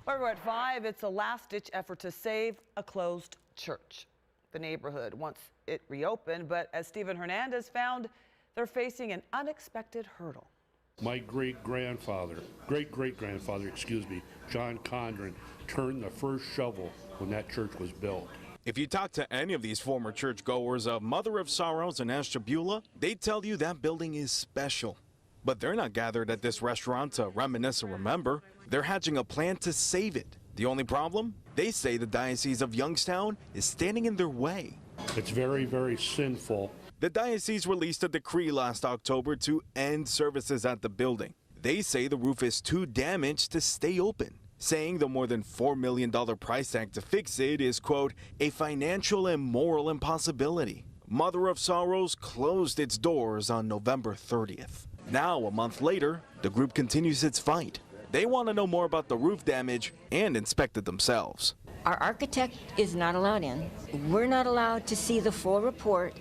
We're at 5. It's a last-ditch effort to save a closed church. The neighborhood wants it reopened, but as Stephen Hernandez found, they're facing an unexpected hurdle. My great-grandfather, John Condren, turned the first shovel when that church was built. If you talk to any of these former churchgoers of Mother of Sorrows in Ashtabula, they tell you that building is special. But they're not gathered at this restaurant to reminisce and remember. They're hatching a plan to save it. The only problem? They say the Diocese of Youngstown is standing in their way. It's very, very sinful. The diocese released a decree last October to end services at the building. They say the roof is too damaged to stay open, saying the more than $4 million price tag to fix it is, quote, a financial and moral impossibility. Mother of Sorrows closed its doors on November 30th. Now, a month later, the group continues its fight. They want to know more about the roof damage and inspect it themselves. Our architect is not allowed in. We're not allowed to see the full report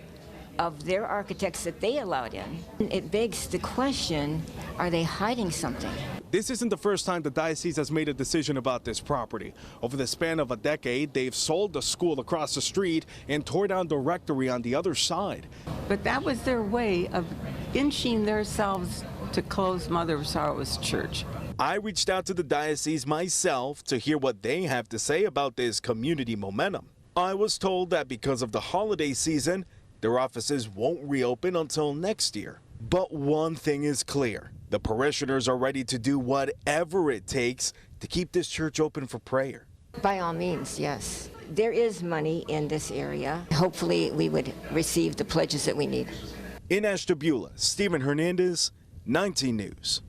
of their architects that they allowed in. It begs the question, are they hiding something? This isn't the first time the diocese has made a decision about this property. Over the span of a decade, they've sold the school across the street and tore down the rectory on the other side. But that was their way of inching themselves to close Mother of Sorrows Church. I reached out to the diocese myself to hear what they have to say about this community momentum. I was told that because of the holiday season, their offices won't reopen until next year. But one thing is clear. The parishioners are ready to do whatever it takes to keep this church open for prayer. By all means, yes. There is money in this area. Hopefully we would receive the pledges that we need. In Ashtabula, Stephen Hernandez, 19 News.